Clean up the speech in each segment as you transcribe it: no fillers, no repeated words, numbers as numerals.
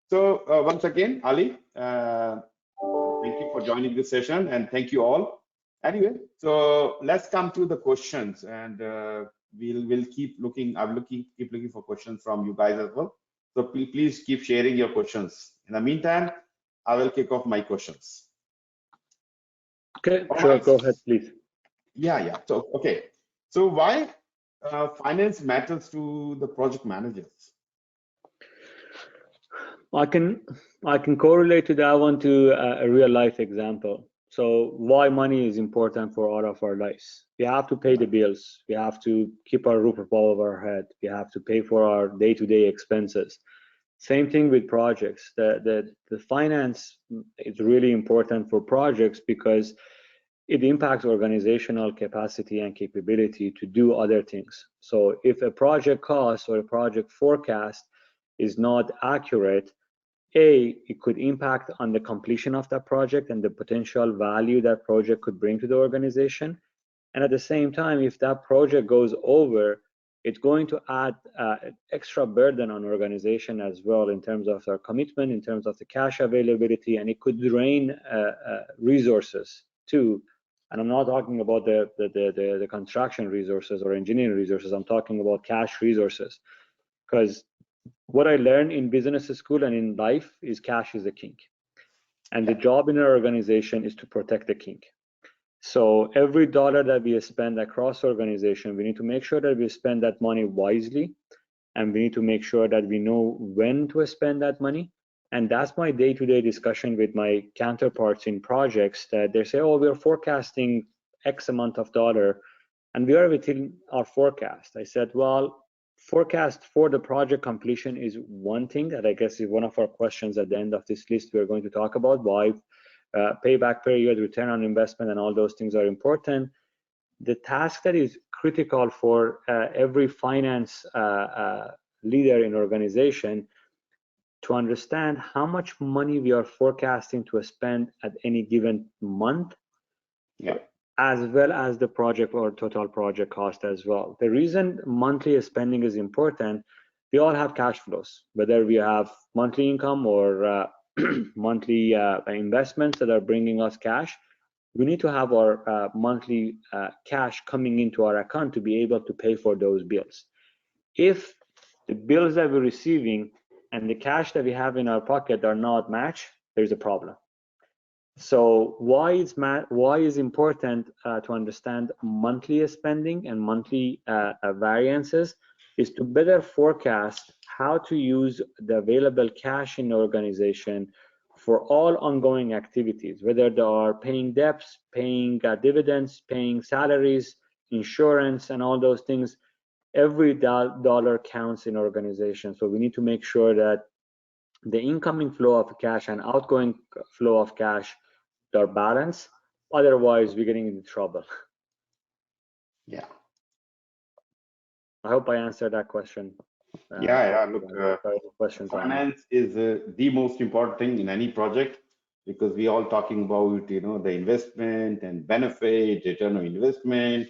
So once again, Ali, thank you for joining this session, and thank you all. Anyway, so let's come to the questions, and we'll keep looking. Keep looking for questions from you guys as well. So please keep sharing your questions. In the meantime, I will kick off my questions. Okay, sure. Go ahead, please. Yeah. So okay. So why finance matters to the project managers? I can correlate to that one to a real life example. So why money is important for all of our lives. We have to pay the bills. We have to keep our roof above our head. We have to pay for our day-to-day expenses. Same thing with projects. The finance is really important for projects because it impacts organizational capacity and capability to do other things. So if a project cost or a project forecast is not accurate, it could impact on the completion of that project and the potential value that project could bring to the organization. And at the same time, if that project goes over, it's going to add extra burden on organization as well in terms of their commitment, in terms of the cash availability, and it could drain resources too. And I'm not talking about the construction resources or engineering resources. I'm talking about cash resources, because what I learned in business school and in life is cash is the king. And the job in our organization is to protect the king. So every dollar that we spend across organization, we need to make sure that we spend that money wisely, and we need to make sure that we know when to spend that money. And that's my day-to-day discussion with my counterparts in projects, that they say, oh, we're forecasting X amount of dollar, and we are within our forecast. I said, well, forecast for the project completion is one thing that I guess is one of our questions at the end of this list we're going to talk about, why payback period, return on investment, and all those things are important. The task that is critical for every finance leader in organization to understand how much money we are forecasting to spend at any given month, as well as the project or total project cost as well. The reason monthly spending is important, we all have cash flows, whether we have monthly income or monthly investments that are bringing us cash. We need to have our monthly cash coming into our account to be able to pay for those bills. If the bills that we're receiving and the cash that we have in our pocket are not matched, there's a problem. So why is important to understand monthly spending and monthly variances is to better forecast how to use the available cash in the organization for all ongoing activities, whether they are paying debts, paying dividends, paying salaries, insurance, and all those things. Every dollar counts in organization. So we need to make sure that the incoming flow of cash and outgoing flow of cash are balanced. Otherwise, we're getting into trouble. Yeah. I hope I answered that question. Look, finance is the most important thing in any project, because we all talking about the investment and benefit, return on investment,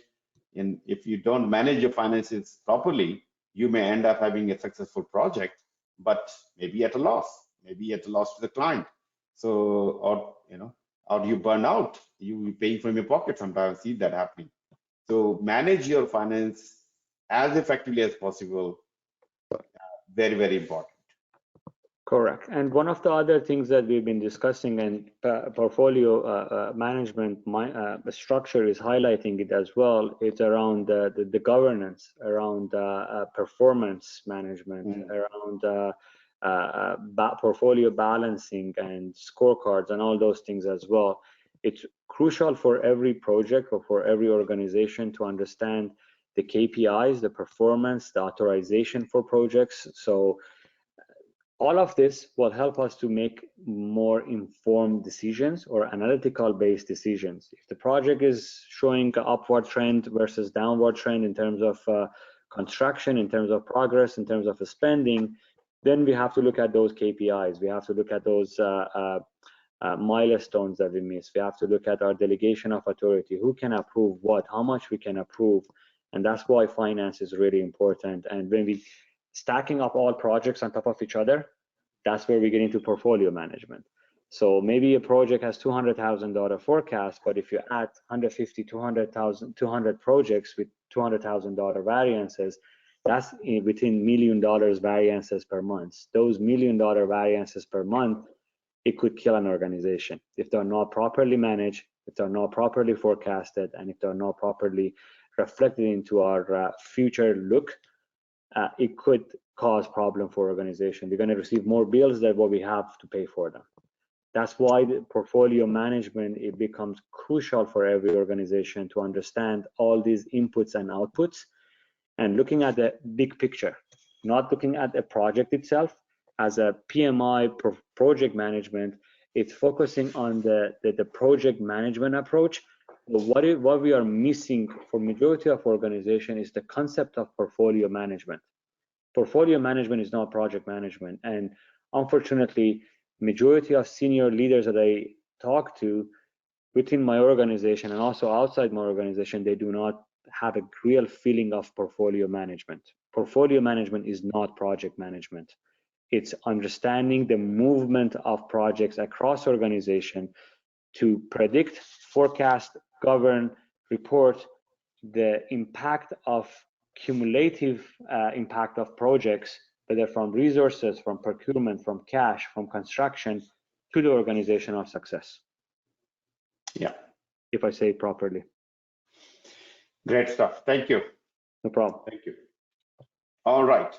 and if you don't manage your finances properly, you may end up having a successful project, but maybe at a loss to the client. So or you burn out, you paying from your pocket sometimes. See that happening. So manage your finance as effectively as possible. Very, very important. Correct. And one of the other things that we've been discussing, and portfolio management structure is highlighting it as well, it's around the governance, around performance management, around portfolio balancing and scorecards and all those things as well. It's crucial for every project or for every organization to understand the KPIs, the performance, the authorization for projects. So all of this will help us to make more informed decisions or analytical based decisions. If the project is showing an upward trend versus downward trend in terms of construction, in terms of progress, in terms of spending, then we have to look at those KPIs. We have to look at those milestones that we miss. We have to look at our delegation of authority, who can approve what, how much we can approve. And that's why finance is really important. And when we stacking up all projects on top of each other, That's where we get into portfolio management. So maybe a project has $200,000 forecast, but if you add 150, 200 projects with $200,000 variances, that's within $1 million variances per month. Those $1 million variances per month, it could kill an organization if they're not properly managed, if they're not properly forecasted, and if they're not properly reflected into our future look. It could cause problem for organization. We're going to receive more bills than what we have to pay for them. That's why the portfolio management, it becomes crucial for every organization to understand all these inputs and outputs and looking at the big picture, not looking at the project itself. As a PMI project management, it's focusing on the project management approach. But what we are missing for majority of organization is the concept of portfolio management. Portfolio management is not project management, and unfortunately, majority of senior leaders that I talk to within my organization and also outside my organization, they do not have a real feeling of portfolio management. Portfolio management is not project management. It's understanding the movement of projects across organization to predict, forecast, govern, report the impact of cumulative impact of projects, whether from resources, from procurement, from cash, from construction, to the organizational success. Yeah. If I say it properly. Great stuff. Thank you. No problem. Thank you. All right.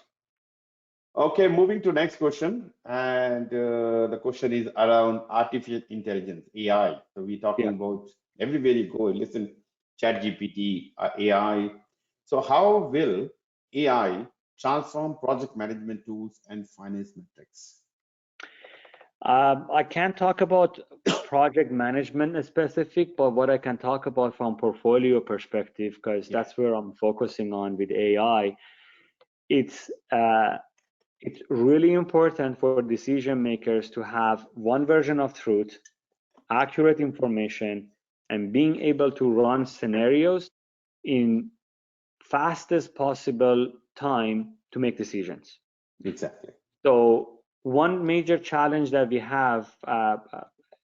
Okay, moving to next question. And the question is around artificial intelligence, AI. So we're talking about everywhere you go, listen, ChatGPT, AI. So how will AI transform project management tools and finance metrics? I can't talk about project management specific, but what I can talk about from portfolio perspective, because that's where I'm focusing on with AI. It's really important for decision makers to have one version of truth, accurate information, and being able to run scenarios in fastest possible time to make decisions. Exactly. So one major challenge that we have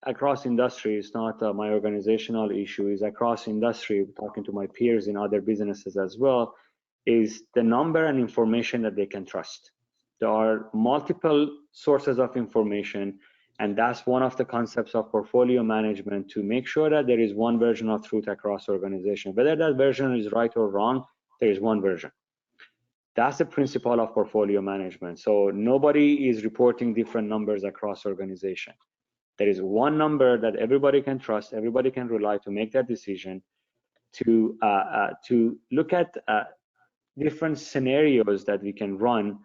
across industry, is not my organizational issue, is across industry, talking to my peers in other businesses as well, is the number and information that they can trust. There are multiple sources of information, and that's one of the concepts of portfolio management, to make sure that there is one version of truth across organization. Whether that version is right or wrong, there is one version. That's the principle of portfolio management. So nobody is reporting different numbers across organization. There is one number that everybody can trust, everybody can rely to make that decision, to look at different scenarios that we can run.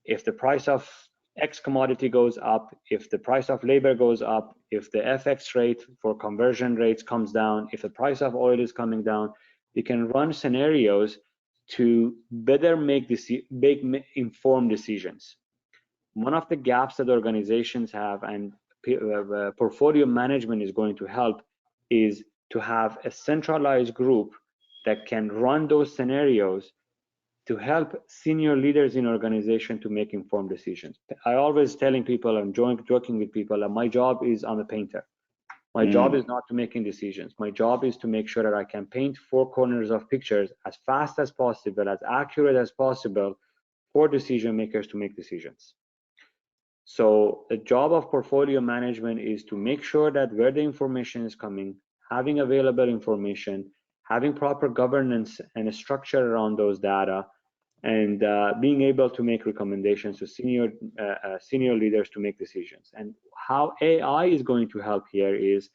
If the price of X commodity goes up, if the price of labor goes up, if the FX rate for conversion rates comes down, if the price of oil is coming down, we can run scenarios to better make informed decisions. One of the gaps that organizations have, and portfolio management is going to help, is to have a centralized group that can run those scenarios to help senior leaders in organization to make informed decisions. I always telling people, I'm joking with people, that my job is, I'm a painter. My job is not to making decisions. My job is to make sure that I can paint four corners of pictures as fast as possible, as accurate as possible, for decision makers to make decisions. So the job of portfolio management is to make sure that where the information is coming, having available information, having proper governance and a structure around those data, and being able to make recommendations to senior leaders to make decisions. And how AI is going to help here is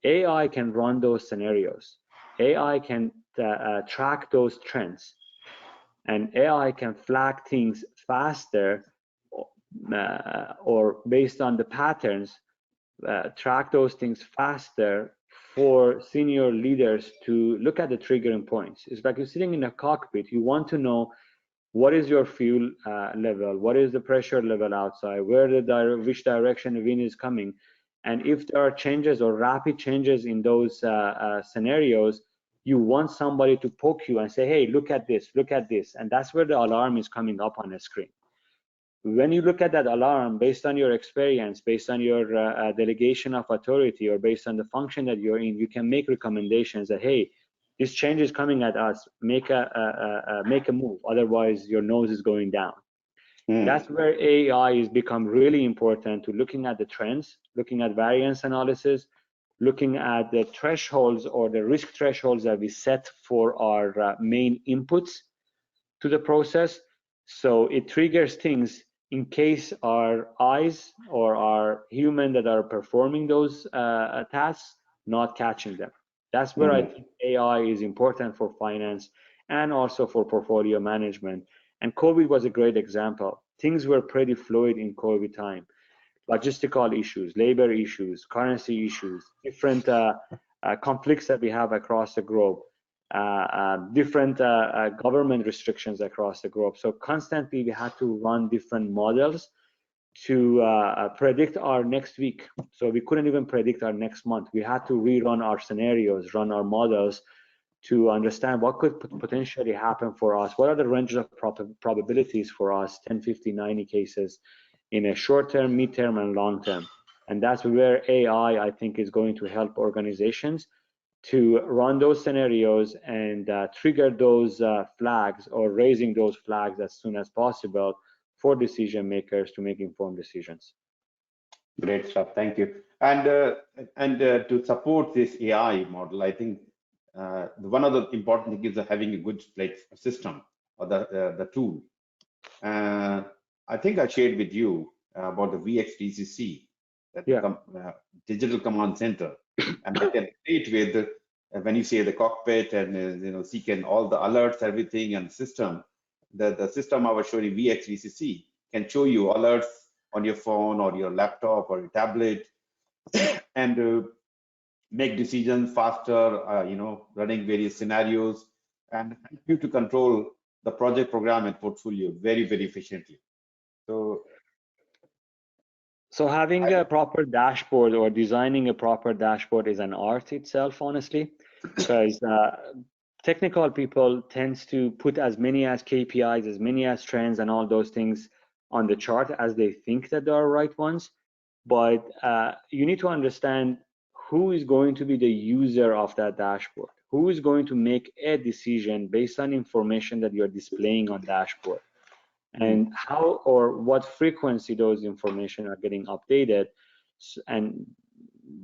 AI can run those scenarios. AI can track those trends, and AI can flag things faster, or based on the patterns, track those things faster for senior leaders to look at the triggering points. It's like you're sitting in a cockpit. You want to know what is your fuel level, what is the pressure level outside, which direction the wind is coming. And if there are changes or rapid changes in those scenarios, you want somebody to poke you and say, hey, look at this, and that's where the alarm is coming up on the screen. when you look at that alarm, based on your experience, based on your delegation of authority, or based on the function that you're in, you can make recommendations that, hey, this change is coming at us, make a move, otherwise your nose is going down. That's where AI has become really important, to looking at the trends, looking at variance analysis, looking at the thresholds or the risk thresholds that we set for our main inputs to the process. So it triggers things in case our eyes or our human that are performing those tasks not catching them. That's where I think AI is important for finance and also for portfolio management. And COVID was a great example. Things were pretty fluid in COVID time. Logistical issues, labor issues, currency issues, different conflicts that we have across the globe, different government restrictions across the globe. So constantly we had to run different models to predict our next week. So we couldn't even predict our next month. We had to rerun our scenarios, run our models to understand what could potentially happen for us. What are the ranges of probabilities for us, 10, 50, 90 cases in a short term, mid term, and long term. And that's where AI, I think, is going to help organizations to run those scenarios and trigger those flags, or raising those flags as soon as possible for decision makers to make informed decisions. Great stuff, thank you. And to support this AI model, I think one of the important things is having a good system, or the tool. I think I shared with you about the VXDCC, digital command center, and they can relate with when you say the cockpit and see all the alerts, everything, and system. The system I was showing, VXDCC, can show you alerts on your phone or your laptop or your tablet, and make decisions faster, running various scenarios, and help you to control the project, program, and portfolio very, very efficiently. So having a proper dashboard, or designing a proper dashboard, is an art itself, honestly, because technical people tends to put as many as KPIs, as many as trends, and all those things on the chart as they think that they are right ones. But you need to understand who is going to be the user of that dashboard, who is going to make a decision based on information that you're displaying on dashboard, and how or what frequency those information are getting updated and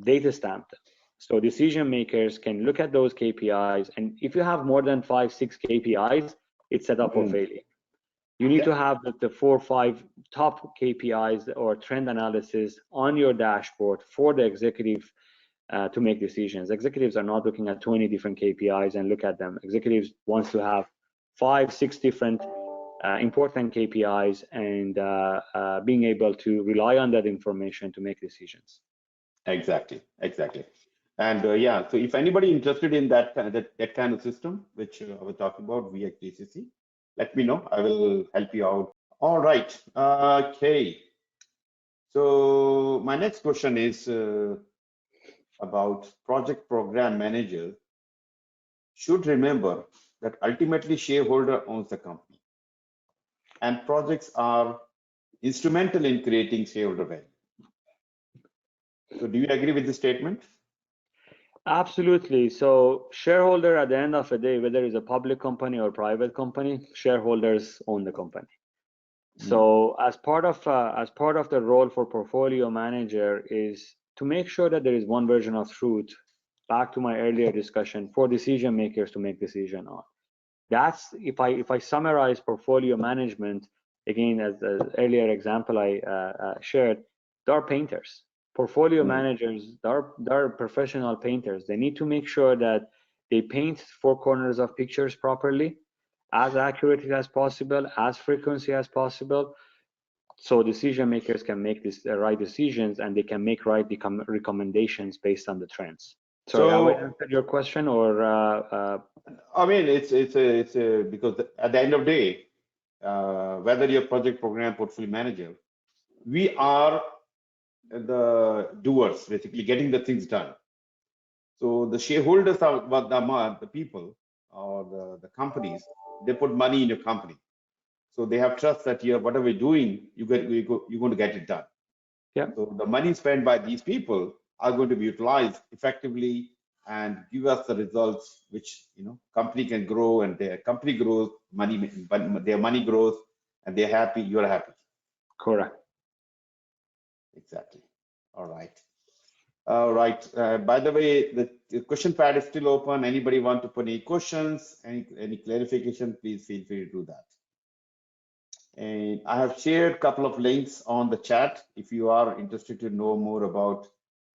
data stamped. So decision makers can look at those KPIs, and if you have more than 5, 6 KPIs, it's set up for failure. You need to have the 4 or 5 top KPIs or trend analysis on your dashboard for the executive to make decisions. Executives are not looking at 20 different KPIs and look at them. Executives wants to have 5, 6 different important KPIs, and being able to rely on that information to make decisions. Exactly. And so if anybody interested in that kind of system, which I was talking about, VXDCC, let me know. I will help you out. All right. Okay. So my next question is about project program managers should remember that ultimately shareholder owns the company, and projects are instrumental in creating shareholder value. So do you agree with this statement? Absolutely. So shareholder, at the end of the day, whether it's a public company or private company, shareholders own the company. So as part of the role for portfolio manager is to make sure that there is one version of truth, back to my earlier discussion, for decision makers to make decision on. That's, if I summarize portfolio management, again, as the earlier example I shared, there are painters. Portfolio managers, they're professional painters. They need to make sure that they paint 4 corners of pictures properly, as accurately as possible, as frequently as possible, so decision makers can make the right decisions, and they can make right recommendations based on the trends. So have I answered your question, or? I mean, it's because at the end of the day, whether you're project program portfolio manager, we are the doers, basically getting the things done. So the shareholders are the people or the companies. They put money in your company. So they have trust that whatever you're doing, you're going to get it done. Yeah. So the money spent by these people are going to be utilized effectively and give us the results which company can grow, and their company grows, their money grows, and they're happy, you're happy. Correct. Exactly. All right. All right. By the way, the question pad is still open. Anybody want to put any questions, any clarification, please feel free to do that. And I have shared a couple of links on the chat if you are interested to know more about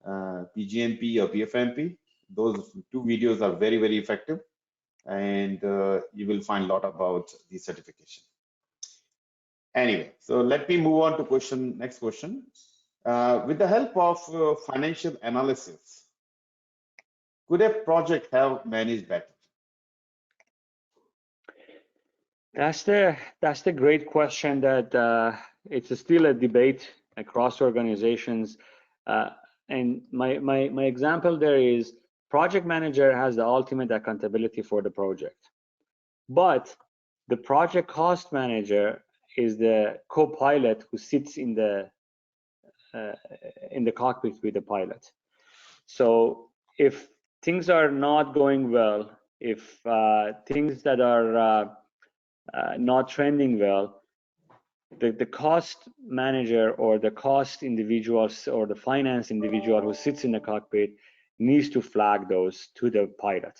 PgMP or PfMP. Those two videos are very, very effective, and you will find a lot about the certification. Anyway, so let me move on to next question. With the help of financial analysis, could a project have managed better? That's the great question that it's still a debate across organizations. And my example there is project manager has the ultimate accountability for the project, but the project cost manager is the co-pilot who sits in the cockpit with the pilot. So if things are not going well, if things that are not trending well, the cost manager or the cost individuals or the finance individual who sits in the cockpit needs to flag those to the pilot.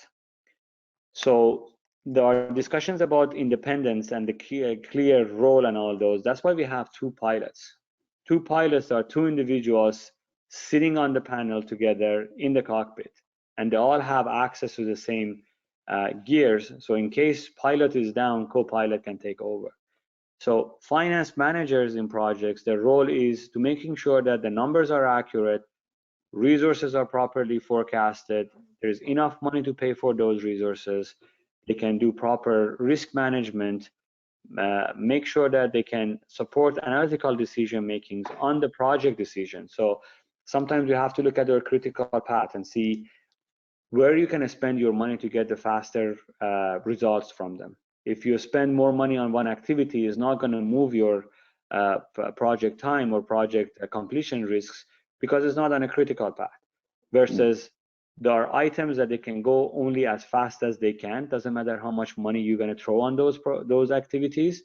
So there are discussions about independence and the clear role and all those. That's why we have two pilots. Two pilots are two individuals sitting on the panel together in the cockpit, and they all have access to the same gears. So in case pilot is down, co-pilot can take over. So finance managers in projects, their role is to making sure that the numbers are accurate, resources are properly forecasted, there's enough money to pay for those resources, they can do proper risk management, make sure that they can support analytical decision makings on the project decision. So sometimes you have to look at your critical path and see where you can spend your money to get the faster results from them. If you spend more money on one activity, it's not going to move your project time or project completion risks because it's not on a critical path. Versus there are items that they can go only as fast as they can. Doesn't matter how much money you're going to throw on those activities,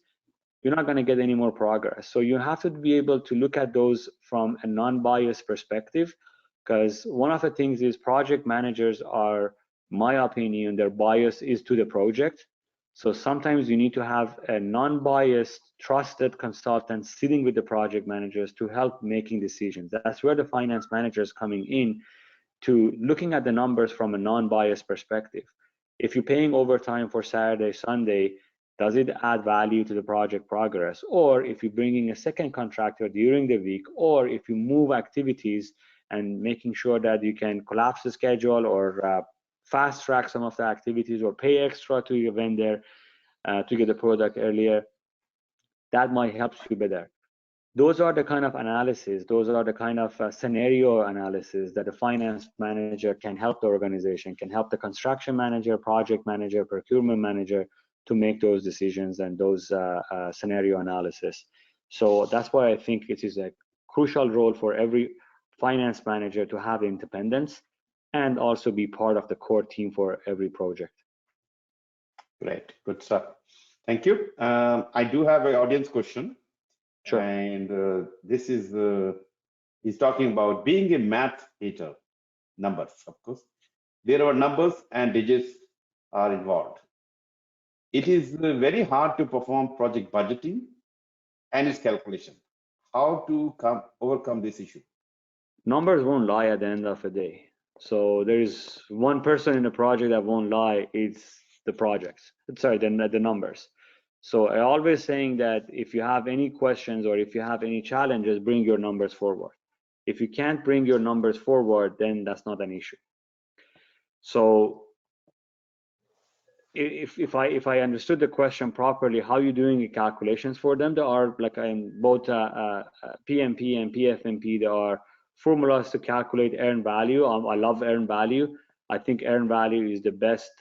you're not going to get any more progress. So you have to be able to look at those from a non-biased perspective, because one of the things is project managers are, my opinion, their bias is to the project. So sometimes you need to have a non-biased, trusted consultant sitting with the project managers to help making decisions. That's where the finance managers coming in to looking at the numbers from a non-biased perspective. If you're paying overtime for Saturday, Sunday, does it add value to the project progress? Or if you're bringing a second contractor during the week, or if you move activities and making sure that you can collapse the schedule or fast track some of the activities or pay extra to your vendor to get the product earlier, that might help you better. Those are the kind of analysis, those are the kind of scenario analysis that the finance manager can help the organization, can help the construction manager, project manager, procurement manager to make those decisions and those scenario analysis. So that's why I think it is a crucial role for every finance manager to have independence and also be part of the core team for every project. Great, good stuff. Thank you. I do have an audience question. Sure. And this is, he's talking about being a math hater, numbers, of course. There are numbers and digits are involved. It is very hard to perform project budgeting and its calculation. How to overcome this issue? Numbers won't lie at the end of the day. So there is one person in a project that won't lie, it's the projects. Sorry, the numbers. So I always saying that if you have any questions or if you have any challenges, bring your numbers forward. If you can't bring your numbers forward, then that's not an issue. So if I understood the question properly, how you doing the calculations for them? There are like in both PMP and PfMP, there are formulas to calculate earned value. I love earned value. I think earned value is the best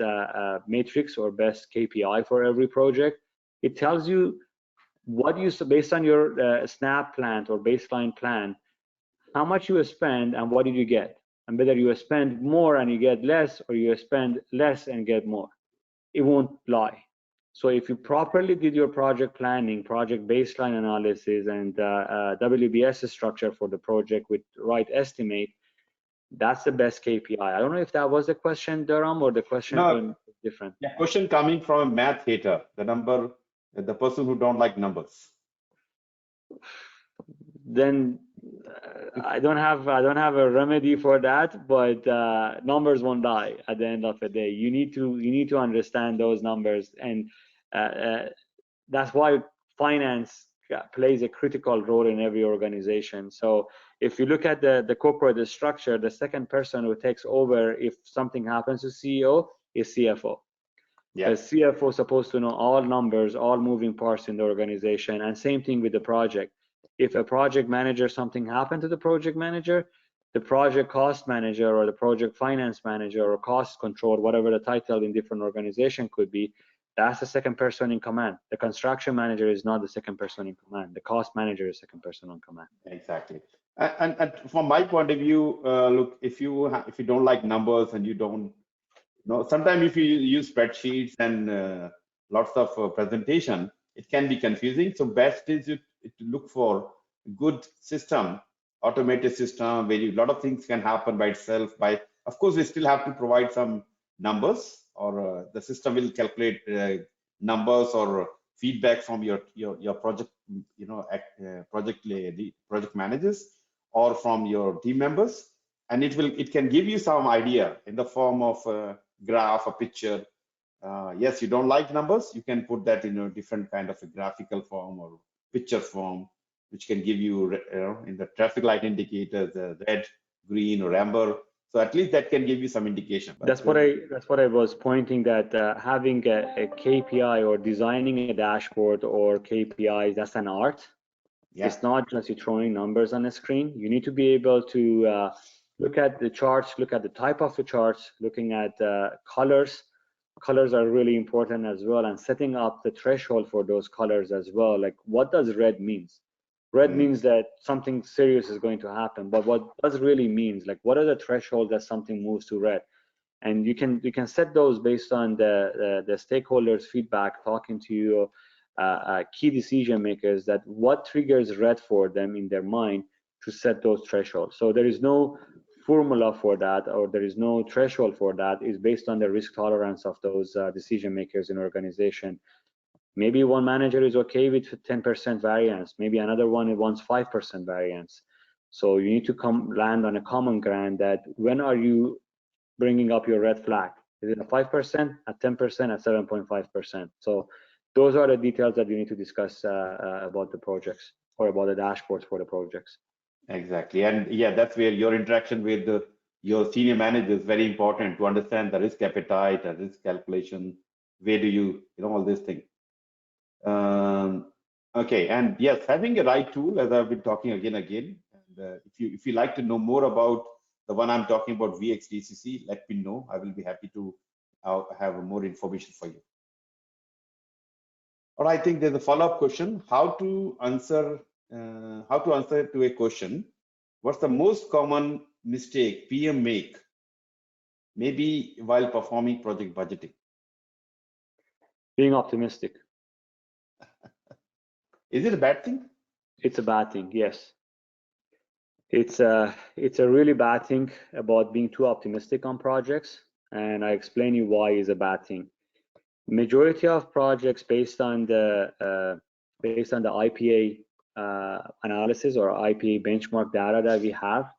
matrix or best KPI for every project. It tells you what you, based on your snap plan or baseline plan, how much you spend and what did you get, and whether you spend more and you get less or you spend less and get more, it won't lie. So if you properly did your project planning, project baseline analysis, and WBS structure for the project with right estimate, that's the best KPI. I don't know if that was the question, Dharam, or the question No, different. yeah, question coming from a math hater, the person who don't like numbers. Then I don't have a remedy for that, but numbers won't lie at the end of the day. You need to understand those numbers, and that's why finance plays a critical role in every organization. So if you look at the corporate structure, the second person who takes over if something happens to CEO is CFO. Yeah. The CFO is supposed to know all numbers, all moving parts in the organization, and same thing with the project. If a project manager, something happened to the project manager, the project cost manager or the project finance manager or cost control, whatever the title in different organization could be, that's the second person in command. The construction manager is not the second person in command. The cost manager is second person in command. Exactly. And from my point of view, look, if you don't like numbers and you don't know, sometimes if you use spreadsheets and lots of presentation, it can be confusing. So best is to look for a good system, automated system where a lot of things can happen by itself. Of course, we still have to provide some numbers, or the system will calculate numbers or feedback from your project, project managers or from your team members, and it can give you some idea in the form of a graph, a picture. Yes, you don't like numbers, you can put that in a different kind of a graphical form or picture form, which can give you, in the traffic light indicators, red, green, or amber. So at least that can give you some indication. That's what I was pointing, that having a KPI or designing a dashboard or KPIs, that's an art. Yeah. It's not just you throwing numbers on a screen. You need to be able to look at the charts, look at the type of the charts, looking at colors. Colors are really important as well, and setting up the threshold for those colors as well. Like, what does red means? Red means that something serious is going to happen, but what does really means? Like, what are the thresholds that something moves to red? And you can set those based on the stakeholders' feedback, talking to you, key decision makers, that what triggers red for them in their mind to set those thresholds. So there is no formula for that, or there is no threshold for that. It's based on the risk tolerance of those decision makers in organization. Maybe one manager is okay with 10% variance, maybe another one wants 5% variance. So you need to land on a common ground, that when are you bringing up your red flag? Is it a 5%, at 10%, at 7.5%? So those are the details that you need to discuss about the projects, or about the dashboards for the projects. Exactly. And yeah, that's where your interaction with your senior manager is very important, to understand the risk appetite and risk calculation. Where do you all these things. Okay, and yes, having a right tool, as I've been talking again. And if you like to know more about the one I'm talking about, VXDCC, let me know. I will be happy to have more information for you. Or I think there's a follow-up question: how to answer to a question. What's the most common mistake PM make, maybe while performing project budgeting? Being optimistic. Is it a bad thing? It's a bad thing, yes. It's a really bad thing about being too optimistic on projects, and I explain you why is a bad thing. Majority of projects based on the IPA analysis or IPA benchmark data that we have,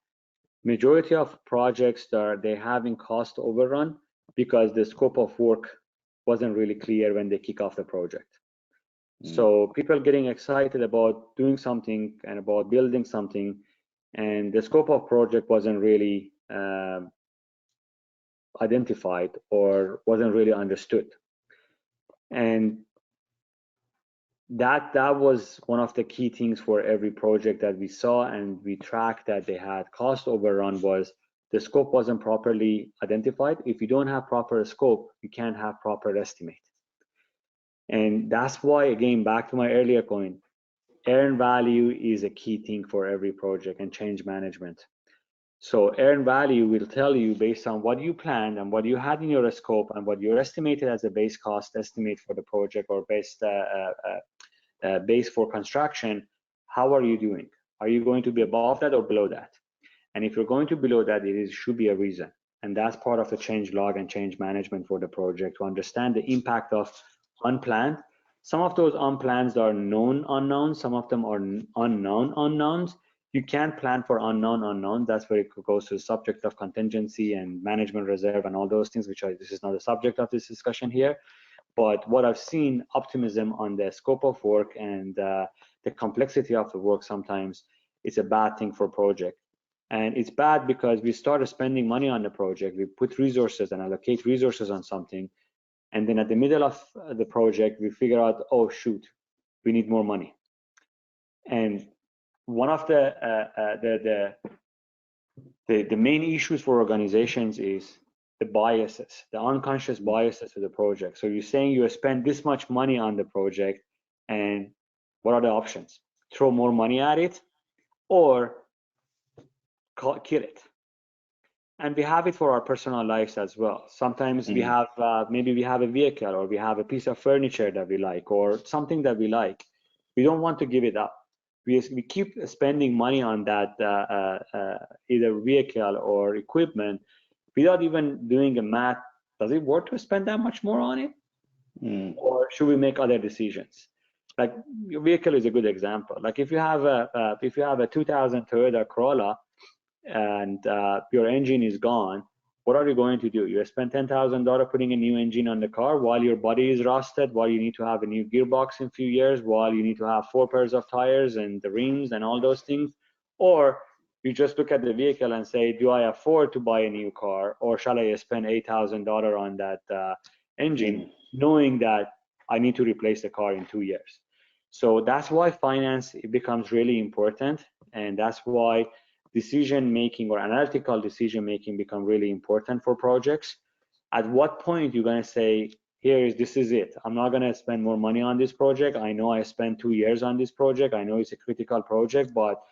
majority of projects they're having cost overrun because the scope of work wasn't really clear when they kick off the project. So people getting excited about doing something and about building something, and the scope of project wasn't really identified or wasn't really understood. And that was one of the key things for every project that we saw, and we tracked that they had cost overrun, was the scope wasn't properly identified. If you don't have proper scope, you can't have proper estimate. And that's why, again, back to my earlier point, earned value is a key thing for every project and change management. So earned value will tell you based on what you planned and what you had in your scope and what you estimated as a base cost estimate for the project or base for construction, how are you doing? Are you going to be above that or below that? And if you're going to below that, should be a reason. And that's part of the change log and change management for the project, to understand the impact of unplanned. Some of those unplanned are known unknowns, some of them are unknown unknowns. You can't plan for unknown unknowns. That's where it goes to the subject of contingency and management reserve and all those things, this is not the subject of this discussion here. But what I've seen, optimism on the scope of work and the complexity of the work, sometimes it's a bad thing for project. And it's bad because we started spending money on the project, we put resources and allocate resources on something, and then at the middle of the project, we figure out, oh shoot, we need more money. And one of the main issues for organizations is the biases, the unconscious biases of the project. So you're saying you spend this much money on the project, and what are the options? Throw more money at it or kill it. And we have it for our personal lives as well. Sometimes we have, maybe we have a vehicle or we have a piece of furniture that we like or something that we like. We don't want to give it up. We keep spending money on that either vehicle or equipment without even doing a math. Does it worth to spend that much more on it? Or should we make other decisions? Like your vehicle is a good example. Like if you have a 2000 Toyota Corolla and your engine is gone, what are you going to do? You spend $10,000 putting a new engine on the car while your body is rusted, while you need to have a new gearbox in a few years, while you need to have 4 pairs of tires and the rims and all those things? Or you just look at the vehicle and say, do I afford to buy a new car, or shall I spend $8,000 on that engine, knowing that I need to replace the car in 2 years? So that's why finance becomes really important, and that's why decision making or analytical decision making become really important for projects. At what point you're going to say, this is it, I'm not going to spend more money on this project. I know I spent 2 years on this project, I know it's a critical project, but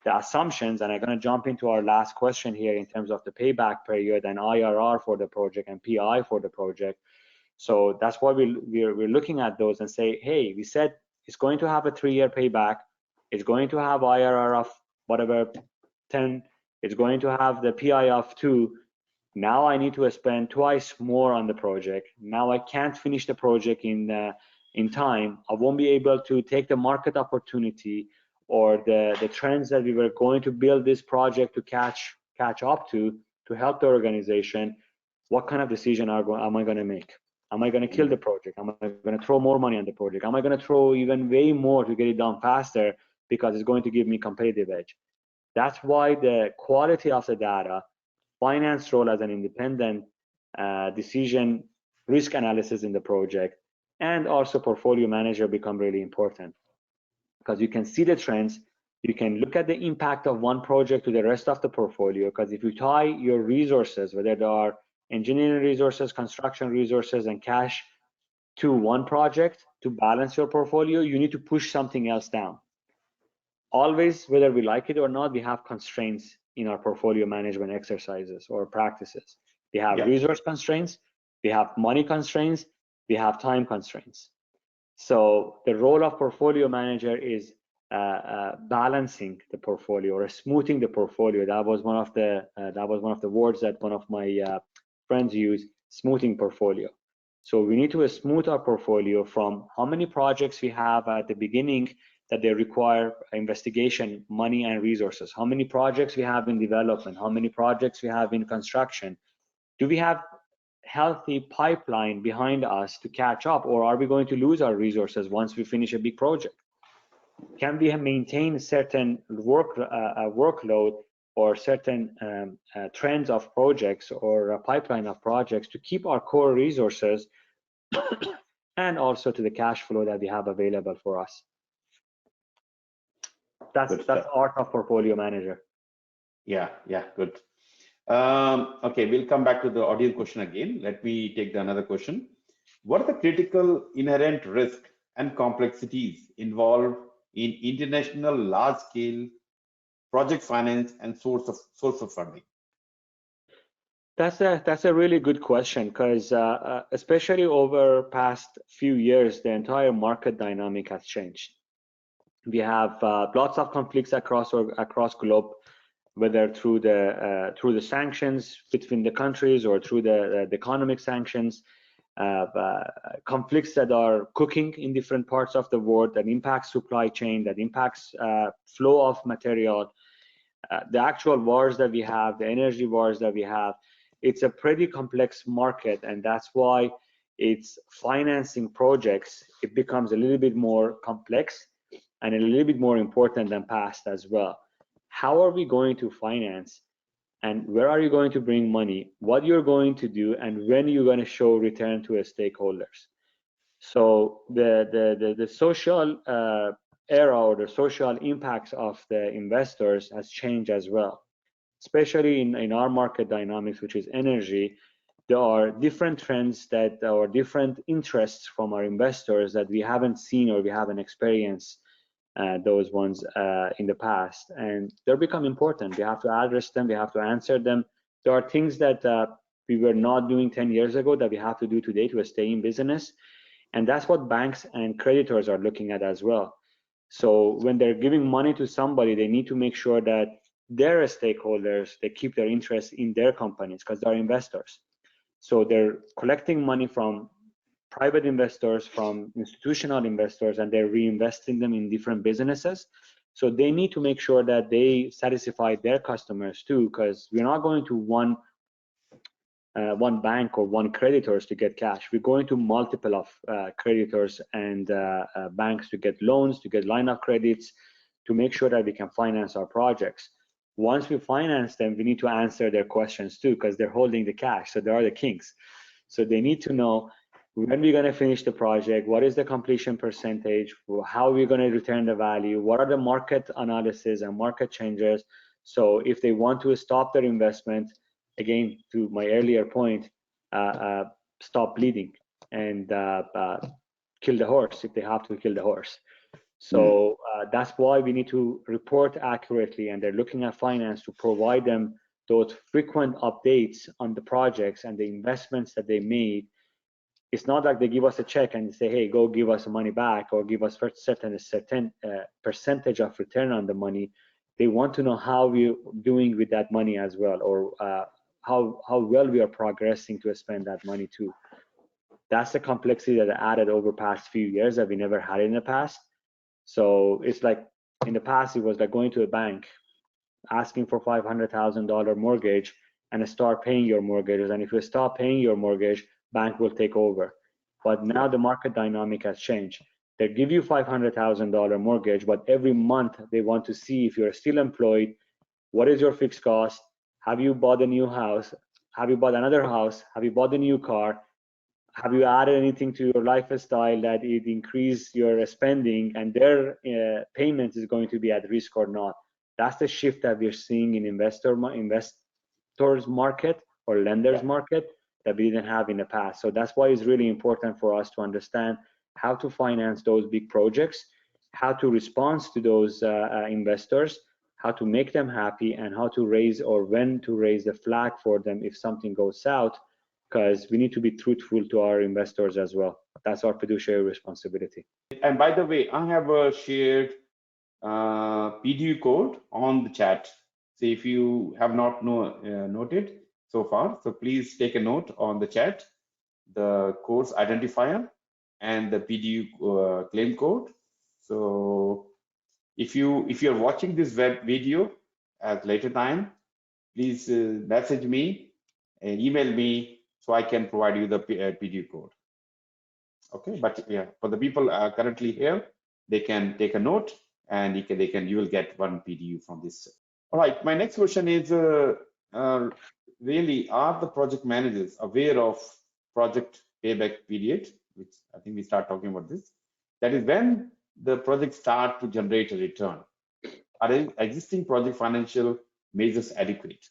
the assumptions, and I'm going to jump into our last question here in terms of the payback period and IRR for the project and PI for the project. So that's why we're looking at those and say, hey, we said it's going to have a 3-year payback, it's going to have IRR of whatever 10, it's going to have the PI of 2. Now I need to spend twice more on the project. Now I can't finish the project in time. I won't be able to take the market opportunity or the trends that we were going to build this project to catch up to help the organization. What kind of decision am I going to make? Am I going to kill the project? Am I going to throw more money on the project? Am I going to throw even way more to get it done faster because it's going to give me competitive edge? That's why the quality of the data, finance role as an independent decision, risk analysis in the project, and also portfolio manager become really important, because you can see the trends, you can look at the impact of one project to the rest of the portfolio, because if you tie your resources, whether they are engineering resources, construction resources, and cash to one project to balance your portfolio, you need to push something else down. Always, whether we like it or not, we have constraints in our portfolio management exercises or practices. We have resource constraints, we have money constraints, we have time constraints. So the role of portfolio manager is balancing the portfolio or smoothing the portfolio. That was one of the words that one of my friends used, smoothing portfolio. So we need to smooth our portfolio from how many projects we have at the beginning that they require investigation, money, and resources. How many projects we have in development? How many projects we have in construction? Do we have healthy pipeline behind us to catch up, or are we going to lose our resources once we finish a big project? Can we maintain certain workload or certain trends of projects or a pipeline of projects to keep our core resources and also to the cash flow that we have available for us? That's art of portfolio manager. Yeah, good. Okay, we'll come back to the audience question again. Let me take another question. What are the critical inherent risks and complexities involved in international large-scale project finance and source of funding? That's a really good question, because especially over past few years, the entire market dynamic has changed. We have lots of conflicts across globe, whether through the sanctions between the countries or through the economic sanctions, conflicts that are cooking in different parts of the world that impacts supply chain, that impacts flow of material, the actual wars that we have, the energy wars that we have. It's a pretty complex market, and that's why it's financing projects. It becomes a little bit more complex and a little bit more important than past as well. How are we going to finance, and where are you going to bring money, what you're going to do, and when you're going to show return to stakeholders? So the social era or the social impacts of the investors has changed as well. Especially in our market dynamics, which is energy, there are different trends that or different interests from our investors that we haven't seen or we haven't experienced those ones in the past, and they're become important. We have to address them, we have to answer them. There are things that we were not doing 10 years ago that we have to do today to stay in business, and that's what banks and creditors are looking at as well. So when they're giving money to somebody, they need to make sure that their stakeholders, they keep their interest in their companies because they're investors. So they're collecting money from private investors, from institutional investors, and they're reinvesting them in different businesses. So they need to make sure that they satisfy their customers too, because we're not going to one bank or one creditors to get cash. We're going to multiple of creditors and banks to get loans, to get line of credits, to make sure that we can finance our projects. Once we finance them, we need to answer their questions too, because they're holding the cash, so they are the kings. So they need to know when we're going to finish the project, what is the completion percentage, how are we going to return the value, what are the market analysis and market changes. So if they want to stop their investment, again, to my earlier point, stop bleeding and kill the horse if they have to kill the horse. So that's why we need to report accurately, and they're looking at finance to provide them those frequent updates on the projects and the investments that they made. It's not like they give us a check and say, hey, go give us money back or give us a certain percentage of return on the money. They want to know how we're doing with that money as well, or how well we are progressing to spend that money too. That's the complexity that I added over past few years that we never had in the past. So it's like in the past, it was like going to a bank, asking for $500,000 mortgage and start paying your mortgages. And if you stop paying your mortgage, bank will take over. But now the market dynamic has changed. They give you $500,000 mortgage, but every month they want to see if you're still employed, what is your fixed cost, have you bought a new house, have you bought another house, have you bought a new car, have you added anything to your lifestyle that it increase your spending, and their payment is going to be at risk or not. That's the shift that we're seeing in investors market or lenders market that we didn't have in the past. So that's why it's really important for us to understand how to finance those big projects, how to respond to those investors, how to make them happy, and how to raise or when to raise the flag for them if something goes south, because we need to be truthful to our investors as well. That's our fiduciary responsibility. And by the way, I have shared PDU code on the chat. So if you have not noted so far, so please take a note on the chat, the course identifier and the PDU claim code. So if you're watching this web video at later time, please message me and email me so I can provide you the PDU code. Okay, but yeah, for the people currently here, they can take a note and you will get one PDU from this. All right, my next question is really, are the project managers aware of project payback period, which I think we start talking about this. That is when the project start to generate a return. Are existing project financial measures adequate?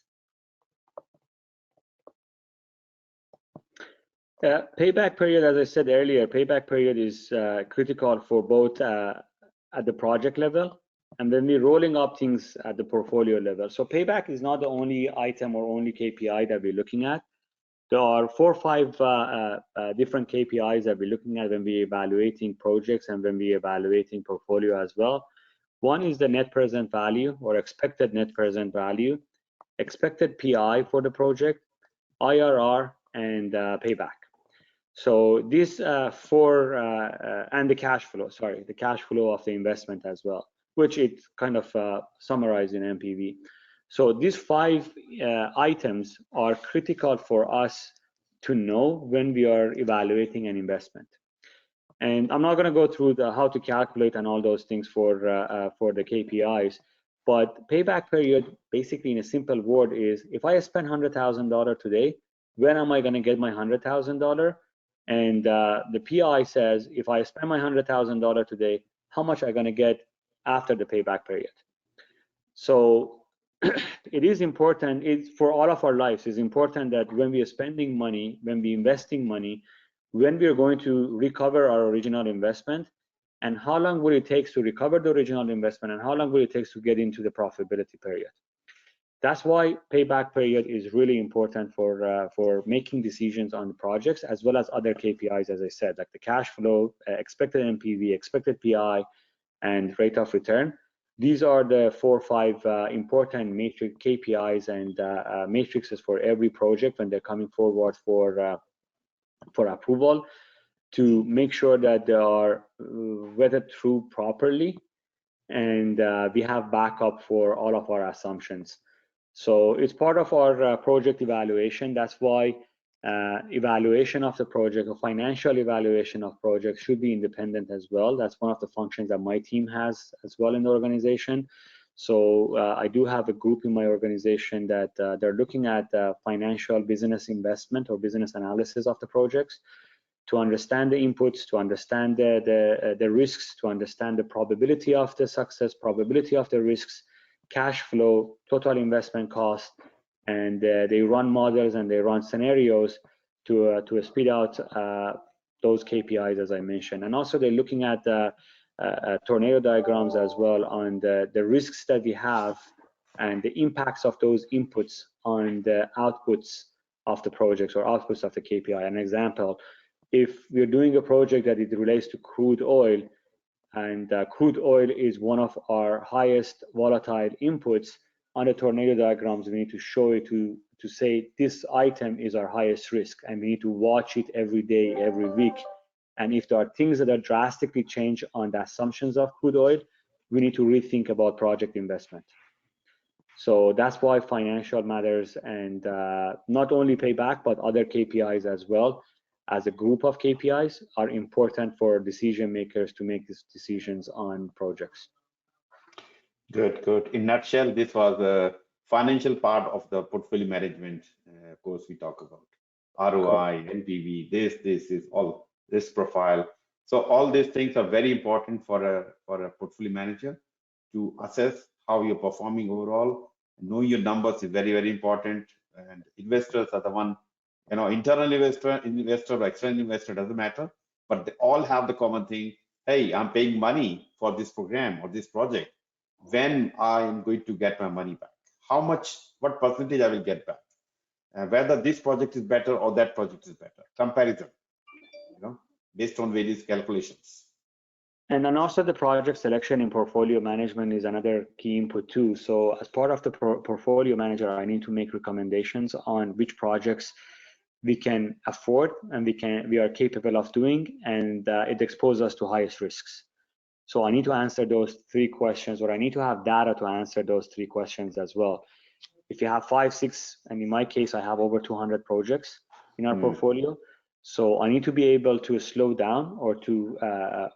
Payback period, as I said earlier, payback period is critical for both at the project level and then we're rolling up things at the portfolio level. So payback is not the only item or only KPI that we're looking at. There are 4 or 5 different KPIs that we're looking at when we're evaluating projects and when we're evaluating portfolio as well. One is the net present value or expected net present value, expected PI for the project, IRR, and payback. So these 4 and the cash flow, sorry, the cash flow of the investment as well, which it kind of summarized in MPV. So these 5 items are critical for us to know when we are evaluating an investment. And I'm not going to go through how to calculate and all those things for the KPIs, but payback period, basically in a simple word, is if I spend $100,000 today, when am I going to get my $100,000? And the PI says, if I spend my $100,000 today, how much am I going to get after the payback period? So it is important, for all of our lives, it's important that when we are spending money, when we're investing money, when we are going to recover our original investment, and how long will it take to recover the original investment, and how long will it take to get into the profitability period. That's why payback period is really important for making decisions on the projects, as well as other KPIs, as I said, like the cash flow, expected NPV, expected PI, and rate of return. These are the 4 or 5 important matrix KPIs and matrices for every project when they're coming forward for approval, to make sure that they are vetted through properly, and we have backup for all of our assumptions. So it's part of our project evaluation. That's why evaluation of the project, or financial evaluation of projects, should be independent as well. That's one of the functions that my team has as well in the organization. So I do have a group in my organization that they're looking at financial business investment or business analysis of the projects, to understand the inputs, to understand the risks, to understand the probability of the success, probability of the risks, cash flow, total investment cost, and they run models and they run scenarios to speed out those KPIs, as I mentioned. And also they're looking at tornado diagrams as well on the risks that we have and the impacts of those inputs on the outputs of the projects or outputs of the KPI. An example, if we're doing a project that it relates to crude oil, and crude oil is one of our highest volatile inputs, on the tornado diagrams we need to show it to say this item is our highest risk, and we need to watch it every day, every week. And if there are things that are drastically changed on the assumptions of crude oil, we need to rethink about project investment. So that's why financial matters, and not only payback, but other KPIs as well, as a group of KPIs, are important for decision makers to make these decisions on projects. Good, good. In a nutshell, this was a financial part of the portfolio management course we talk about. ROI, NPV, this is all, this profile. So all these things are very important for a portfolio manager to assess how you're performing overall. Knowing your numbers is very, very important. And investors are the one, you know, internal investor, or external investor, doesn't matter, but they all have the common thing. Hey, I'm paying money for this program or this project. When I'm going to get my money back? How much, what percentage I will get back? Whether this project is better or that project is better. Comparison, you know, based on various calculations. And then also the project selection in portfolio management is another key input too. So as part of the portfolio manager, I need to make recommendations on which projects we can afford and we are capable of doing, and it exposes us to highest risks. So I need to answer those 3 questions, or I need to have data to answer those 3 questions as well. If you have 5, 6, and in my case, I have over 200 projects in our portfolio. So I need to be able to slow down or to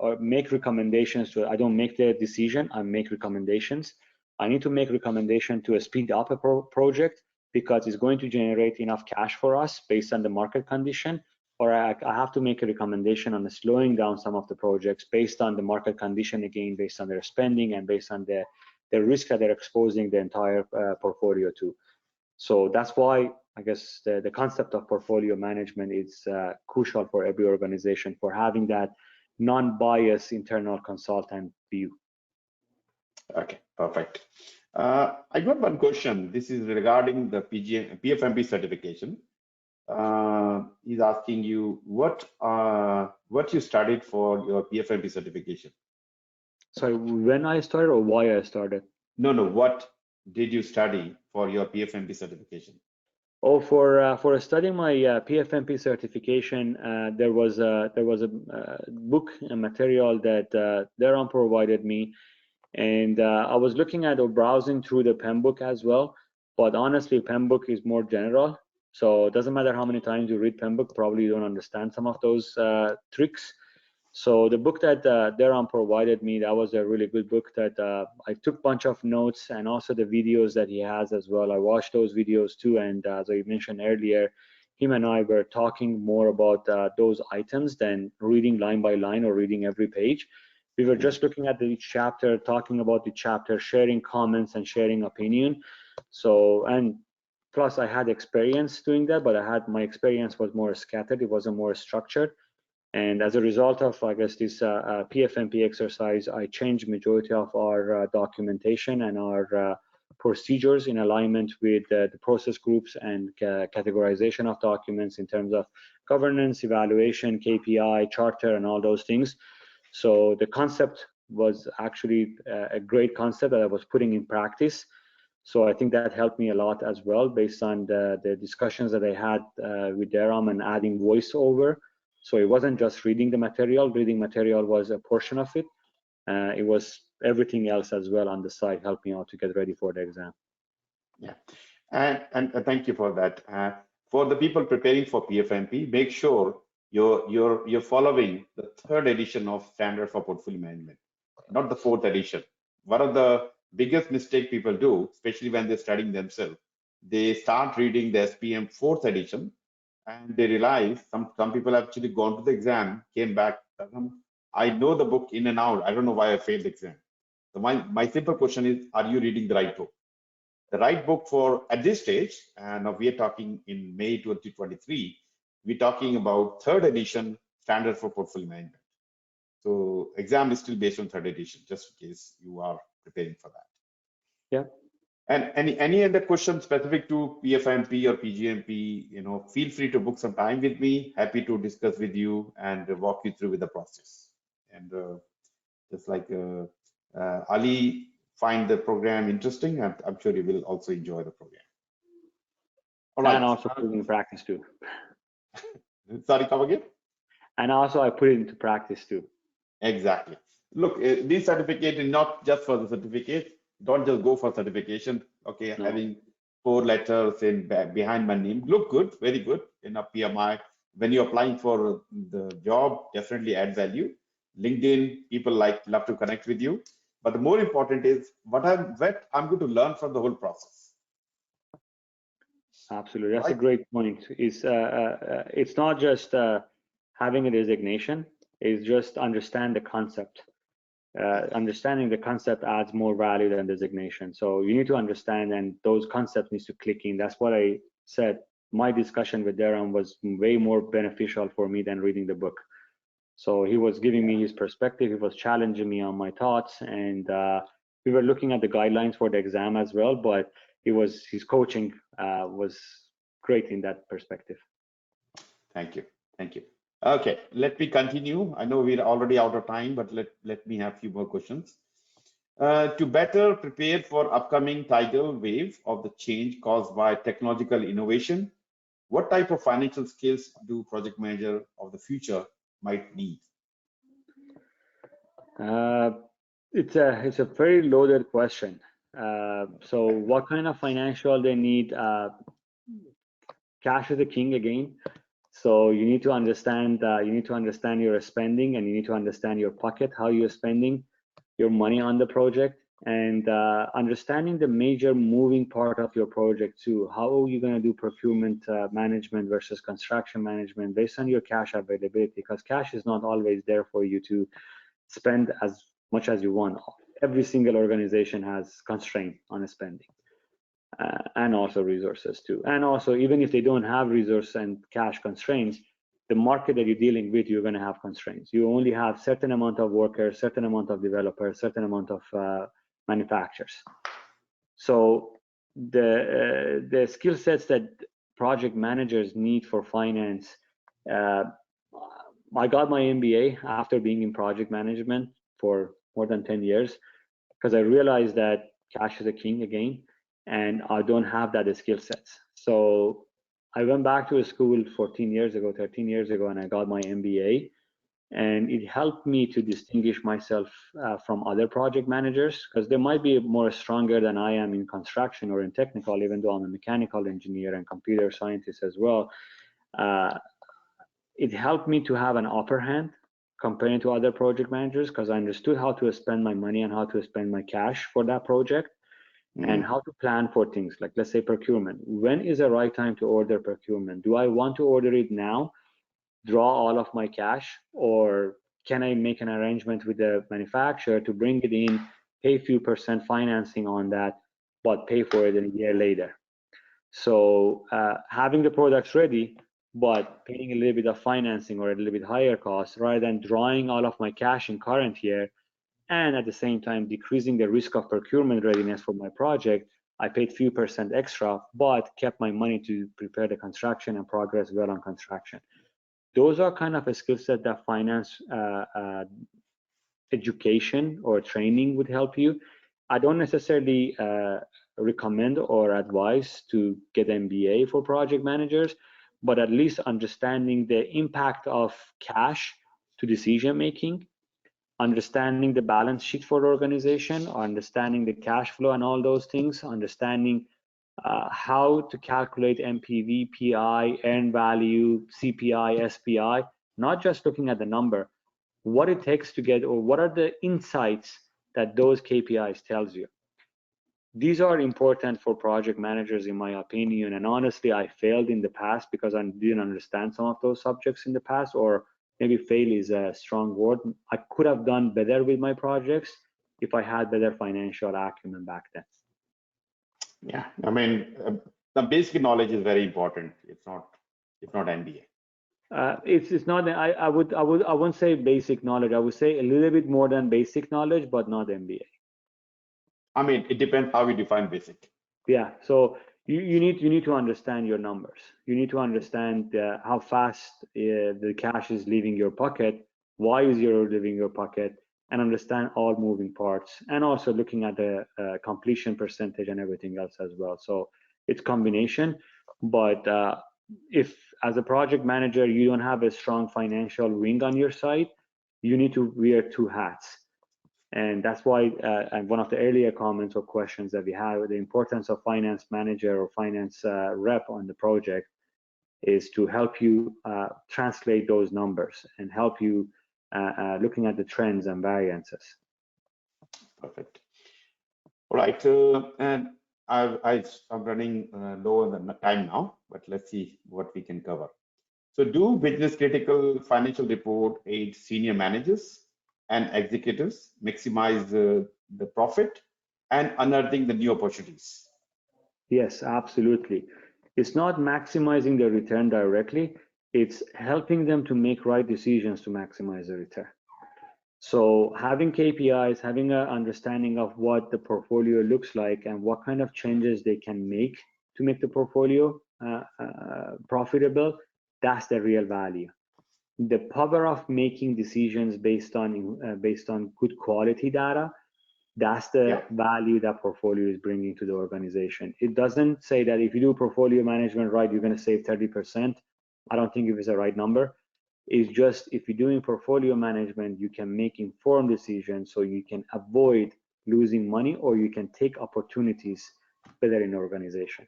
or make recommendations to, I don't make the decision, I make recommendations. I need to make recommendation to speed up a project because it's going to generate enough cash for us based on the market condition, or I have to make a recommendation on slowing down some of the projects based on the market condition, again, based on their spending and based on the risk that they're exposing the entire portfolio to. So that's why I guess the concept of portfolio management is crucial for every organization, for having that non-biased internal consultant view. Okay, perfect. I got one question. This is regarding the PfMP certification. He's asking you what you studied for your PfMP certification. Sorry, when I started or why I started? No, what did you study for your PfMP certification? Oh, for studying my PfMP certification, there was a book and material that Dharam provided me, and I was looking at or browsing through the PEM book as well. But honestly, PEM book is more general, so it doesn't matter how many times you read PEM book, probably you don't understand some of those tricks. So the book that Dharam provided me, that was a really good book that I took a bunch of notes, and also the videos that he has as well. I watched those videos too, and as I mentioned earlier, him and I were talking more about those items than reading line by line or reading every page. We were just looking at each chapter, talking about the chapter, sharing comments and sharing opinion. So, and plus I had experience doing that, but my experience was more scattered. It wasn't more structured. And as a result of, I guess, this PfMP exercise, I changed majority of our documentation and our procedures in alignment with the process groups and categorization of documents in terms of governance, evaluation, KPI, charter, and all those things. So the concept was actually a great concept that I was putting in practice. So I think that helped me a lot as well, based on the discussions that I had with Dharam and adding voiceover. So it wasn't just reading the material. Reading material was a portion of it. It was everything else as well on the side, helped me out to get ready for the exam. Yeah, and thank you for that. For the people preparing for PfMP, make sure you're following the 3rd edition of Standard for Portfolio Management, not the 4th edition. One of the biggest mistake people do, especially when they're studying themselves, they start reading the SPM 4th edition, and they realize some people actually gone to the exam, came back, I know the book in and out, I don't know why I failed the exam. So my simple question is, are you reading the right book? The right book for at this stage, and now we are talking in May 2023, we're talking about 3rd edition Standard for Portfolio Management. So exam is still based on 3rd edition, just in case you are preparing for that. Yeah. And any other questions specific to PfMP or PgMP, feel free to book some time with me. Happy to discuss with you and walk you through with the process. And just like Ali find the program interesting, and I'm sure you will also enjoy the program. All right. And also put it in practice too. Sorry, come again? And also I put it into practice too. Exactly. Look, this certificate is not just for the certificate. Don't just go for certification. Okay, no. Having 4 letters in behind my name look good, very good in a PMI. When you're applying for the job, definitely add value. LinkedIn, people love to connect with you. But the more important is what I'm going to learn from the whole process. Absolutely, that's right? A great point. It's not just having a designation. It's just understand the concept. Understanding the concept adds more value than designation. So you need to understand, and those concepts needs to click in. That's what I said. My discussion with Dharam was way more beneficial for me than reading the book. So he was giving me his perspective. He was challenging me on my thoughts, and we were looking at the guidelines for the exam as well. But his coaching was great in that perspective. Thank you. Okay, let me continue. I know we're already out of time, but let me have a few more questions. To better prepare for upcoming tidal wave of the change caused by technological innovation, what type of financial skills do project manager of the future might need? It's a very loaded question. So what kind of financial they need? Cash is the king again. So you need to understand your spending, and you need to understand your pocket, how you're spending your money on the project, and understanding the major moving part of your project too. How are you going to do procurement management versus construction management based on your cash availability? Because cash is not always there for you to spend as much as you want. Every single organization has constraint on spending. and also resources too. And also, even if they don't have resource and cash constraints, the market that you're dealing with, you're going to have constraints. You only have certain amount of workers, certain amount of developers, certain amount of manufacturers. So the skill sets that project managers need for finance, I got my MBA after being in project management for more than 10 years, because I realized that cash is a king again, and I don't have that skill sets. So I went back to a school 13 years ago, and I got my MBA, and it helped me to distinguish myself from other project managers, because they might be more stronger than I am in construction or in technical, even though I'm a mechanical engineer and computer scientist as well. It helped me to have an upper hand compared to other project managers, because I understood how to spend my money and how to spend my cash for that project, and how to plan for things like, let's say, procurement. When is the right time to order procurement? Do I want to order it now, draw all of my cash, or can I make an arrangement with the manufacturer to bring it in, pay a few % financing on that, but pay for it a year later? So having the products ready, but paying a little bit of financing or a little bit higher cost, rather than drawing all of my cash in current year, and at the same time decreasing the risk of procurement readiness for my project, I paid few % extra, but kept my money to prepare the construction and progress well on construction. Those are kind of a skill set that finance education or training would help you. I don't necessarily recommend or advise to get MBA for project managers, but at least understanding the impact of cash to decision making, understanding the balance sheet for the organization, understanding the cash flow and all those things, understanding how to calculate MPV, PI, earned value, CPI, SPI, not just looking at the number, what it takes to get, or what are the insights that those KPIs tells you. These are important for project managers, in my opinion, and honestly, I failed in the past because I didn't understand some of those subjects in the past, or maybe fail is a strong word. I could have done better with my projects if I had better financial acumen back then. Yeah, I mean, the basic knowledge is very important. It's not MBA. It's not. I wouldn't say basic knowledge. I would say a little bit more than basic knowledge, but not MBA. I mean, it depends how we define basic. Yeah. So you need to understand your numbers. You need to understand how fast the cash is leaving your pocket. Why is it leaving your pocket? And understand all moving parts, and also looking at the completion percentage and everything else as well. So it's combination, but if as a project manager you don't have a strong financial wing on your side, you need to wear two hats. And that's why and one of the earlier comments or questions that we had, the importance of finance manager or finance rep on the project is to help you translate those numbers and help you looking at the trends and variances. Perfect. All right, and I'm running low on the time now, but let's see what we can cover. So do business critical financial report aid senior managers and executives maximize the profit and unearthing the new opportunities? Yes, absolutely. It's not maximizing the return directly, it's helping them to make right decisions to maximize the return. So having KPIs, having an understanding of what the portfolio looks like and what kind of changes they can make to make the portfolio profitable, that's the real value. The power of making decisions based on good quality data, that's the value that portfolio is bringing to the organization. It doesn't say that if you do portfolio management right, you're going to save 30%. I don't think it is the right number. It's just if you're doing portfolio management, you can make informed decisions, so you can avoid losing money, or you can take opportunities better in the organization.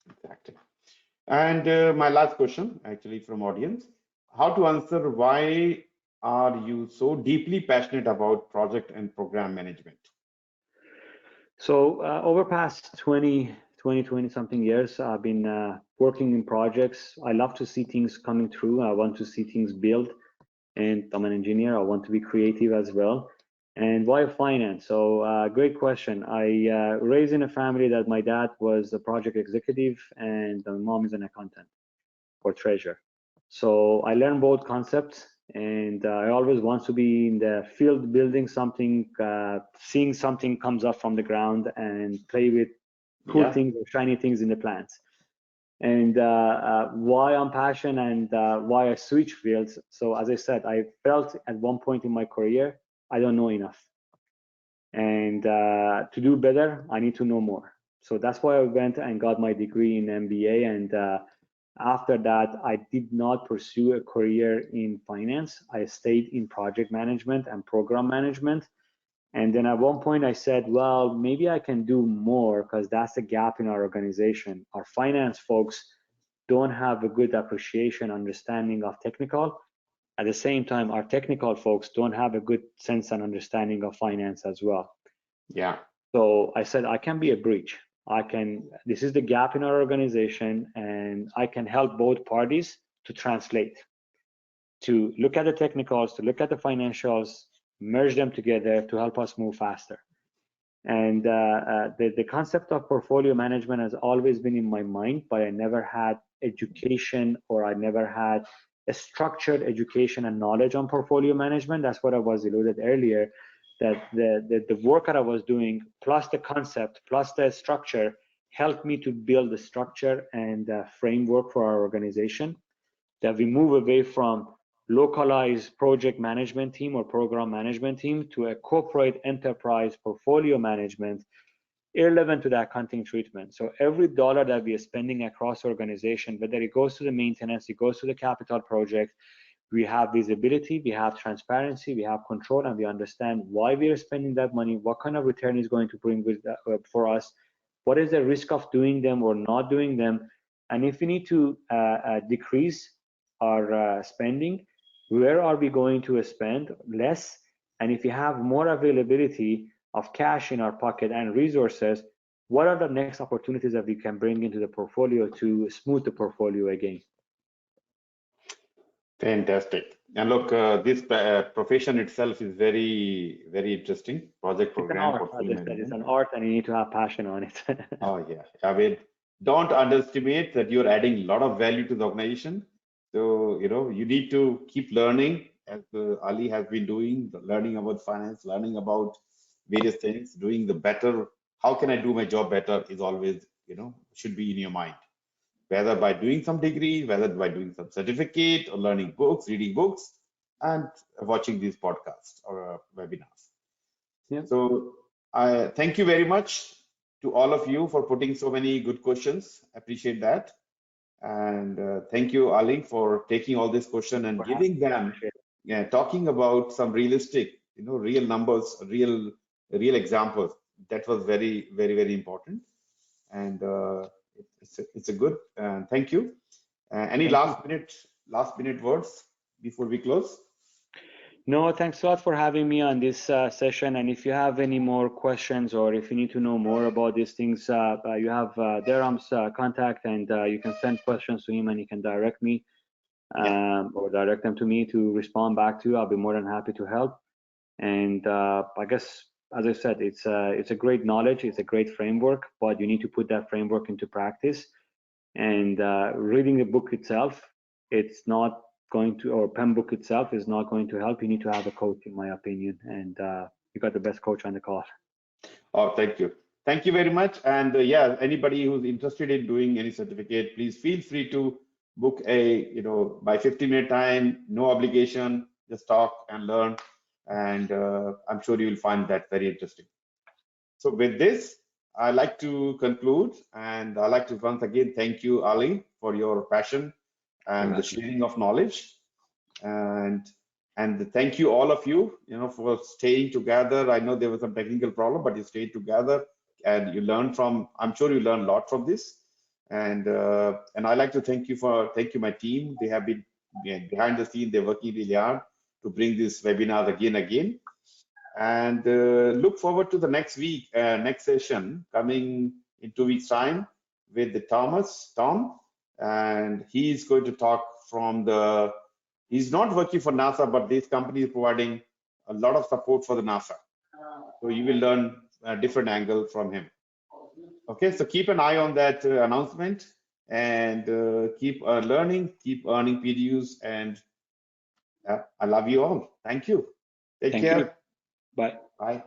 Exactly. And my last question, actually from audience, how to answer why are you so deeply passionate about project and program management? So over past 20 something years, I've been working in projects. I love to see things coming through. I want to see things built, and I'm an engineer. I want to be creative as well. And why finance? So great question. I raised in a family that my dad was a project executive and my mom is an accountant or treasurer. So I learned both concepts, and I always want to be in the field building something, seeing something comes up from the ground and play with cool things or shiny things in the plants. And why I'm passionate and why I switch fields. So as I said, I felt at one point in my career, I don't know enough. And to do better, I need to know more. So that's why I went and got my degree in MBA. And after that, I did not pursue a career in finance. I stayed in project management and program management. And then at one point I said, well, maybe I can do more because that's the gap in our organization. Our finance folks don't have a good appreciation, understanding of technical. At the same time, our technical folks don't have a good sense and understanding of finance as well. Yeah. So I said, I can be a bridge. This is the gap in our organization, and I can help both parties to translate, to look at the technicals, to look at the financials, merge them together to help us move faster. And the concept of portfolio management has always been in my mind, but I never had education, or I never had a structured education and knowledge on portfolio management. That's what I was alluded earlier, that the work that I was doing, plus the concept, plus the structure, helped me to build the structure and framework for our organization, that we move away from localized project management team or program management team to a corporate enterprise portfolio management irrelevant to the accounting treatment. So every dollar that we are spending across organization, whether it goes to the maintenance, it goes to the capital project, we have visibility, we have transparency, we have control, and we understand why we are spending that money, what kind of return is going to bring with for us, what is the risk of doing them or not doing them, and if we need to decrease our spending, where are we going to spend less? And if we have more availability of cash in our pocket and resources, what are the next opportunities that we can bring into the portfolio to smooth the portfolio again? Fantastic. And look, this profession itself is very, very interesting. Project program, portfolio management. It's an art, and you need to have passion on it. Oh yeah, I mean, don't underestimate that you're adding a lot of value to the organization. So, you need to keep learning, as Ali has been doing, learning about finance, learning about various things, doing the better. How can I do my job better is always, should be in your mind. Whether by doing some degree, whether by doing some certificate, or learning books, reading books, and watching these podcasts or webinars. Yeah. So I thank you very much to all of you for putting so many good questions. Appreciate that. And thank you, Ali, for taking all these questions and giving them, talking about some realistic, real numbers, real examples. That was very, very, very important. And it's a good. Thank you. Any last minute words before we close? No, thanks a lot for having me on this session. And if you have any more questions, or if you need to know more about these things, you have Dharam's contact, and you can send questions to him, and he can direct me or direct them to me to respond back to. I'll be more than happy to help. And I guess, as I said, it's a great knowledge, it's a great framework, but you need to put that framework into practice. And reading the book itself, it's not going to, or pen book itself is not going to help. You need to have a coach, in my opinion, and you got the best coach on the call. Oh, thank you very much. And yeah, anybody who's interested in doing any certificate, please feel free to book a by 15-minute time, no obligation, just talk and learn, and I'm sure you will find that very interesting. So with this, I like to conclude, and I like to once again thank you, Ali, for your passion and the sharing of knowledge, and thank you all of you, for staying together. I know there was some technical problem, but you stayed together and you learned from. I'm sure you learned a lot from this, and I like to thank you my team. They have been behind the scene. They're working really hard to bring this webinar again. And look forward to the next week, next session coming in 2 weeks' time with Tom, and he's going to talk from he's not working for NASA, but this company is providing a lot of support for the NASA. So you will learn a different angle from him. Okay, so keep an eye on that announcement, and keep learning, keep earning PDUs, and I love you all. Thank you. Take care. Bye. Bye.